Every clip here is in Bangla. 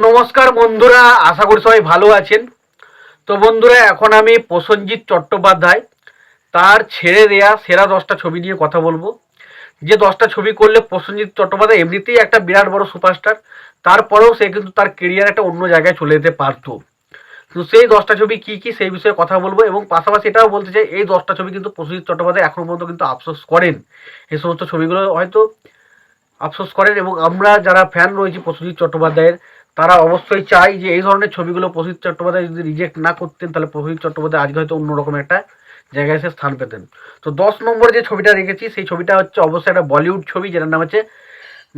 নমস্কার বন্ধুরা, আশা করি সবাই ভালো আছেন। তো বন্ধুরা, এখন আমি প্রসেনজিৎ চট্টোপাধ্যায় তার ছেড়ে দেয়া সেরা 10টা ছবি নিয়ে কথা বলবো। যে 10টা ছবি করলে প্রসেনজিৎ চট্টোপাধ্যায় এমনিতেই একটা বিরাট বড় সুপারস্টার, তারপরেও সে কিন্তু তার কেরিয়ার একটা অন্য জায়গায় চলে যেতে পারতো। তো সেই 10টা ছবি কি কি সেই বিষয়ে কথা বলবো, এবং পাশাপাশি এটাও বলতে চাই এই 10টা ছবি কিন্তু প্রসেনজিৎ চট্টোপাধ্যায় এখনো পর্যন্ত কিন্তু আফসোস করেন। এই সমস্ত ছবিগুলো হয়তো আফসোস করেন, এবং আমরা যারা ফ্যান রয়েছি প্রসেনজিৎ চট্টোপাধ্যায়ের, তারা অবশ্যই চাই যে এই ধরনের ছবিগুলো প্রসেনজিৎ চট্টোপাধ্যায় যদি রিজেক্ট না করতেন, তাহলে প্রসেনজিৎ চট্টোপাধ্যায় আজকে হয়তো অন্যরকম একটা জায়গায় এসে স্থান পেতেন। তো 10 নম্বরে যে ছবিটা রেখেছি সেই ছবিটা হচ্ছে অবশ্যই একটা বলিউড ছবি, যেটার নাম হচ্ছে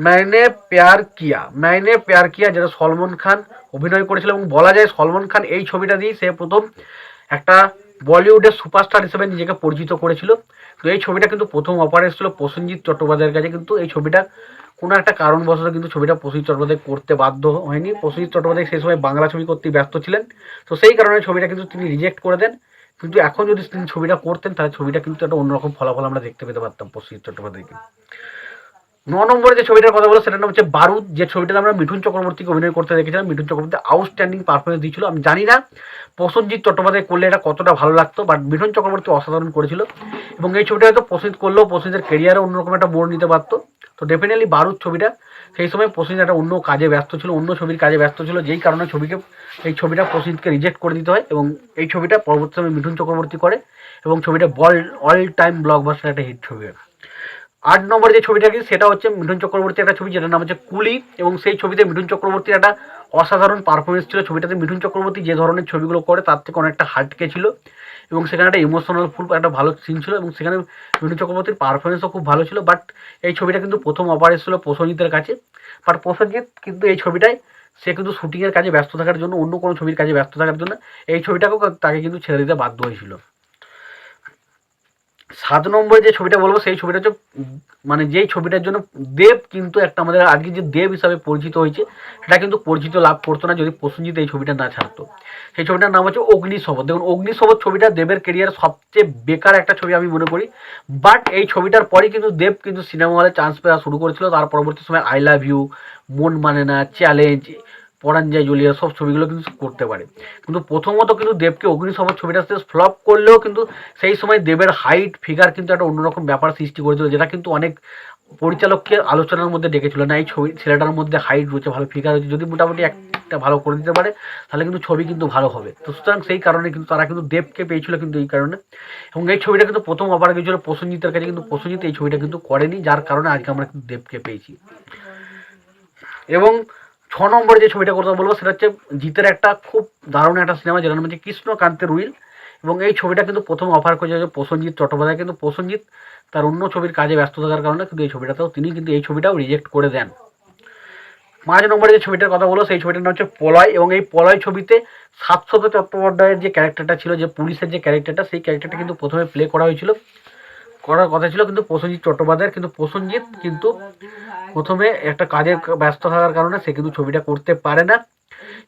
मैंने प्यार किया। मैंने प्यार किया, যেটা সলমন খান অভিনয় করেছিল, এবং বলা যায় সলমন খান এই ছবিটা দিয়ে সে প্রথম একটা বলিউডের সুপারস্টার হিসেবে নিজেকে পরিচিত করেছিল। তো এই ছবিটা কিন্তু প্রথম অফার এসেছিল প্রসেনজিৎ চট্টোপাধ্যায়ের কাছে, কিন্তু এই ছবিটা কোনো একটা কারণবশত কিন্তু ছবিটা প্রসেনজিৎ চট্টোপাধ্যায় করতে বাধ্য হয়নি। প্রসেনজিৎ চট্টোপাধ্যায় সেই সময় বাংলা ছবি করতে ব্যস্ত ছিলেন, তো সেই কারণে ছবিটা কিন্তু তিনি রিজেক্ট করে দেন। কিন্তু এখন যদি তিনি ছবিটা করতেন, তাহলে ছবিটা কিন্তু একটা অন্যরকম ফলাফল আমরা দেখতে পেতে পারতাম প্রসেনজিৎ চট্টোপাধ্যায়কে। 9 নম্বরে যে ছবিটার কথা বলো সেটার নাম হচ্ছে বারুদ, যে ছবিটাতে আমরা মিঠুন চক্রবর্তীকে অভিনয় করতে দেখেছিলাম। মিঠুন চক্রবর্তী আউটস্ট্যান্ডিং পারফরমেন্স দিয়েছিল। আমি জানি না প্রসেনজিৎ চট্টোপাধ্যায় করলে এটা কতটা ভালো লাগতো, বাট মিঠুন চক্রবর্তী অসাধারণ করেছিল, এবং এই ছবিটা হয়তো প্রসেনজিৎ করলেও প্রসেনজিতের কেরিয়ারে অন্যরকম একটা মোড় নিতে পারতো। তো ডেফিনেটলি বারুদ ছবিটা সেই সময় প্রসেনজিৎ একটা অন্য কাজে ব্যস্ত ছিল, অন্য ছবির কাজে ব্যস্ত ছিল, যেই কারণে এই ছবিটা প্রসেনজিৎকে রিজেক্ট করে দিতে হয়, এবং এই ছবিটা পরবর্তী সময় মিঠুন চক্রবর্তী করে, এবং ছবিটা অল টাইম ব্লকবাস্টার একটা হিট ছবি। 8 নম্বরে যে ছবিটা কি সেটা হচ্ছে মিঠুন চক্রবর্তীর একটা ছবি, যেটার নাম হচ্ছে কুলি, এবং সেই ছবিতে মিঠুন চক্রবর্তীর একটা অসাধারণ পারফরমেন্স ছিল। ছবিটাতে মিঠুন চক্রবর্তী যে ধরনের ছবিগুলো করে তার থেকে অনেকটা হাটকে ছিল, এবং সেখানে একটা ইমোশনাল ফুল একটা ভালো সিন ছিল, এবং সেখানে মিঠুন চক্রবর্তীর পারফরমেন্সও খুব ভালো ছিল। বাট এই ছবিটা কিন্তু প্রথম অফার এসেছিল প্রসেনজিতের কাছে, বাট প্রসেনজিৎ কিন্তু এই ছবিটায় সে কিন্তু শুটিংয়ের কাজে ব্যস্ত থাকার জন্য, অন্য কোনো ছবির কাজে ব্যস্ত থাকার জন্য এই ছবিটাকেও তাকে কিন্তু ছেড়ে দিতে বাধ্য হয়েছিল। 7 নম্বরে যে ছবিটা বলবো সেই ছবিটা হচ্ছে মানে যেই ছবিটার জন্য দেব কিন্তু একটা আমাদের আজকে যে দেব হিসাবে পরিচিত হয়েছে, সেটা কিন্তু পরিচিত লাভ করতো না যদি প্রসেনজিৎ এই ছবিটা না ছাড়তো। সেই ছবিটার নাম হচ্ছে অগ্নিশপথ। দেখুন, অগ্নিশপথ ছবিটা দেবের কেরিয়ার সবচেয়ে বেকার একটা ছবি আমি মনে করি, বাট এই ছবিটার পরেই কিন্তু দেব কিন্তু সিনেমা হলে চান্স পাওয়া শুরু করেছিল। তার পরবর্তী সময় আই লাভ ইউ, মন মানে না, চ্যালেঞ্জ, পরাণ যায় জ্বলিয়া সব ছবিগুলো কিন্তু করতে পারে। কিন্তু প্রথমত কিন্তু দেবকে অগ্নিশপথ ছবিটা ফ্লপ করলেও কিন্তু সেই সময় দেবের হাইট ফিগার কিন্তু একটা অন্যরকম ব্যাপার সৃষ্টি করেছিল, যেটা কিন্তু অনেক পরিচালককে আলোচনার মধ্যে ডেকেছিল, না এই ছবি ছেলেটার মধ্যে হাইট রয়েছে, ভালো ফিগার রয়েছে, যদি মোটামুটি একটা ভালো করে দিতে পারে তাহলে কিন্তু ছবি কিন্তু ভালো হবে। তো সুতরাং সেই কারণে কিন্তু তারা কিন্তু দেবকে পেয়েছিল কিন্তু এই কারণে, এবং এই ছবিটা কিন্তু প্রথম অফার গিয়েছিল প্রসেনজিতের কাছে, কিন্তু প্রসেনজিৎ এই ছবিটা কিন্তু করেনি, যার কারণে আজকে আমরা কিন্তু দেবকে পেয়েছি। এবং 6 নম্বরে যে ছবিটা কথা বলবো সেটা হচ্ছে জিতের একটা খুব দারুণ একটা সিনেমা, যেটার নাম হচ্ছে কৃষ্ণকান্তের উইল, এবং এই ছবিটা কিন্তু প্রথম অফার করেছে প্রসেনজিৎ চট্টোপাধ্যায়, কিন্তু প্রসেনজিৎ তার অন্য ছবির কাজে ব্যস্ত থাকার কারণে কিন্তু এই ছবিটাতেও তিনি কিন্তু এই ছবিটাও রিজেক্ট করে দেন। 5 নম্বরে যে ছবিটার কথা বলো সেই ছবিটার নাম হচ্ছে পলয়, এবং এই পলয় ছবিতে শাশ্বত চট্টোপাধ্যায়ের যে ক্যারেক্টারটা ছিল, যে পুলিশের যে ক্যারেক্টারটা, সেই ক্যারেক্টারটা কিন্তু প্রথমে প্লে করার কথা ছিল কিন্তু প্রসেনজিৎ চট্টোপাধ্যায়ের, কিন্তু প্রসেনজিৎ কিন্তু প্রথমে একটা কাজে ব্যস্ত থাকার কারণে সে কিন্তু ছবিটা করতে পারে না,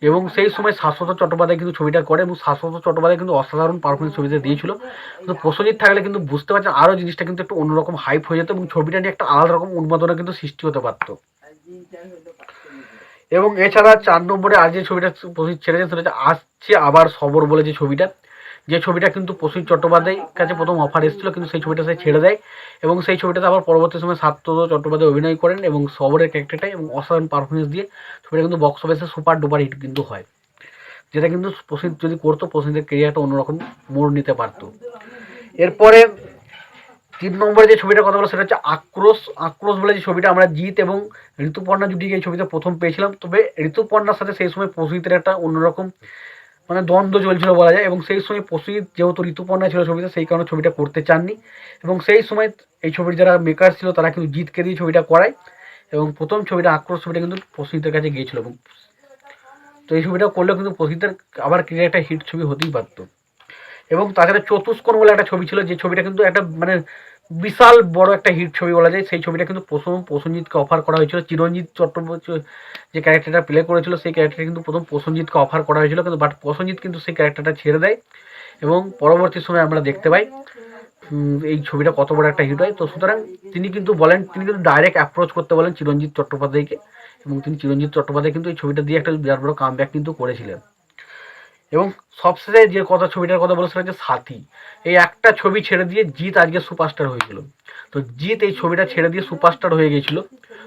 এবং সেই সময় শাশ্বত চট্টোপাধ্যায় কিন্তু ছবিটা করে, এবং শাশ্বত চট্টোপাধ্যায় কিন্তু অসাধারণ পারফরমেন্স ছবিতে দিয়েছিল। কিন্তু প্রসেনজিৎ থাকলে কিন্তু বুঝতে পারছেন আরও জিনিসটা কিন্তু একটু অন্যরকম হাইপ হয়ে যেত, এবং ছবিটা নিয়ে একটা আলাদা রকম উন্মাদনা কিন্তু সৃষ্টি হতে পারত। এবং এছাড়া 4 নম্বরে আজ যে ছবিটা প্রসেনজিৎ ছেড়েছেন সেটা হচ্ছে আসছে আবার সবর বলে যে ছবিটা কিন্তু প্রসেনজিৎ চট্টোপাধ্যায়ের কাছে প্রথম অফার এসেছিল, কিন্তু সেই ছবিটা সে ছেড়ে দেয়, এবং সেই ছবিটাতে আবার পরবর্তী সময় শাশ্বত চট্টোপাধ্যায় অভিনয় করেন, এবং সবরের ক্যারেক্টারটাই এবং অসাধারণ পারফরমেন্স দিয়ে ছবিটা কিন্তু বক্স অফিসে সুপার ডুপার হিট কিন্তু হয়, যেটা কিন্তু প্রসেনজিৎ যদি করতো প্রসেনজিতের কেরিয়ারটা অন্যরকম মোড় নিতে পারতো। এরপরে 3 নম্বরে যে ছবিটার কথা বলো সেটা হচ্ছে আক্রোশ বলে যে ছবিটা আমরা জিৎ এবং ঋতুপর্ণা জুটিকে এই ছবিতে প্রথম পেয়েছিলাম। তবে ঋতুপর্ণার সাথে সেই সময় প্রসেনজিতের একটা অন্যরকম মানে দ্বন্দ্ব চলছিল বলা যায়, এবং সেই সময় প্রসেনজিৎ যেহেতু ঋতুপর্ণা ছিল ছবিতে, সেই কারণে ছবিটা করতে চাননি, এবং সেই সময় এই ছবির যারা মেকার ছিল তারা কিন্তু জিৎকে দিয়ে ছবিটা করায়, এবং প্রথম ছবিটা আক্রোশ ছবিটা কিন্তু প্রসেনজিতের কাছে গিয়েছিল, এবং তো এই ছবিটা করলেও কিন্তু প্রসেনজিতের আবার ক্রিয়া একটা হিট ছবি হতেই পারত। এবং তাছাড়া চতুষ্কোণ বলে একটা ছবি ছিল, যে ছবিটা কিন্তু একটা মানে বিশাল বড় একটা হিট ছবি বলা যায়। সেই ছবিটা কিন্তু প্রসেনজিৎকে অফার করা হয়েছিল, চিরঞ্জিত চট্টোপাধ্যায় যে ক্যারেক্টারটা প্লে করেছিল সেই ক্যারেক্টারটা কিন্তু প্রথম প্রসেনজিৎকে অফার করা হয়েছিল, কিন্তু বাট প্রসেনজিৎ কিন্তু সেই ক্যারেক্টারটা ছেড়ে দেয়, এবং পরবর্তী সময় আমরা দেখতে পাই এই ছবিটা কত বড় একটা হিট হয়। তো সুতরাং তিনি কিন্তু বলেন, তিনি কিন্তু ডাইরেক্ট অ্যাপ্রোচ করতে বলেন চিরঞ্জিত চট্টোপাধ্যায়কে, এবং তিনি চিরঞ্জিত চট্টোপাধ্যায় কিন্তু এই ছবিটা দিয়ে একটা বিরাট বড় কামব্যাক কিন্তু করেছিলেন। এবং সবশেষে যে ছবিটার কথা বলেছিলাম যে সাথী, এই একটা ছবি ছেড়ে দিয়ে জিৎ আজকে সুপারস্টার হয়েছিল। তো জিৎ এই ছবিটা ছেড়ে দিয়ে সুপারস্টার হয়ে গেছিল।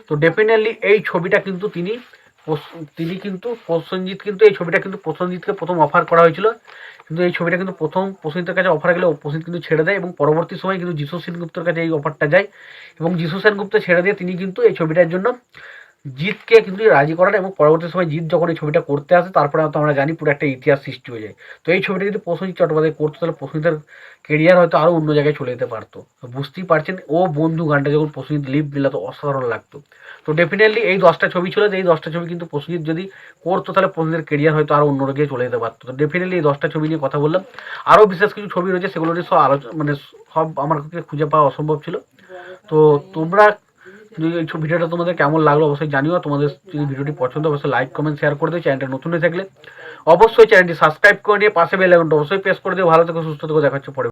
তো ডেফিনেটলি এই ছবিটা কিন্তু তিনি কিন্তু প্রসেনজিৎ কিন্তু এই ছবিটা কিন্তু প্রসেনজিৎকে প্রথম অফার করা হয়েছিল, কিন্তু এই ছবিটা কিন্তু প্রথম প্রসেনজিতের কাছে অফার গেলে প্রসেনজিৎ কিন্তু ছেড়ে দেয়, এবং পরবর্তী সময় কিন্তু যিশু সেনগুপ্তের কাছে এই অফারটা যায়, এবং যিশু সেনগুপ্ত ছেড়ে দিয়ে তিনি কিন্তু এই ছবিটার জন্য জিতকে কিন্তু রাজি করান, এবং পরবর্তী সময় জিৎ যখন এই ছবিটা করতে আসে তারপরে তো আমরা জানি পুরো একটা ইতিহাস সৃষ্টি হয়ে যায়। তো এই ছবিটা যদি প্রসেনজিৎ চট্টোপাধ্যায় করতো তাহলে প্রসেনজিতের কেরিয়ার হয়তো আরও অন্য জায়গায় চলে যেতে পারতো। তো বুঝতেই পারছেন, ও বন্ধু গানটা যখন প্রসেনজিৎ লিপ মিলাতো অসাধারণ লাগতো। তো ডেফিনেটলি এই 10টা ছবি ছিল, যে এই 10টা ছবি কিন্তু প্রসেনজিৎ যদি করতো তাহলে প্রসেনজিতের কেরিয়ার হয়তো আরও অন্য জায়গায় চলে যেতে পারতো। তো ডেফিনেটলি এই 10টা ছবি নিয়ে কথা বললাম। আরও বিশেষ কিছু ছবি রয়েছে, সেগুলো নিয়ে সব আলোচনা মানে সব আমার কাছে খুঁজে পাওয়া অসম্ভব ছিল। তো তোমরা যদি এই ভিডিওটা তোমাদের কেমন লাগলো অবশ্যই জানিও। তোমাদের যদি ভিডিওটি পছন্দ অবশ্যই লাইক কমেন্ট শেয়ার করে দিও। চ্যানেলটা নতুন হয়ে থাকলে অবশ্যই চ্যানেলটি সাবস্ক্রাইব করে নিয়ে পাশে বেল আইকনটা অবশ্যই প্রেস করে দিও। ভালো থেকো, সুস্থ থেকো, দেখা হচ্ছে পরে।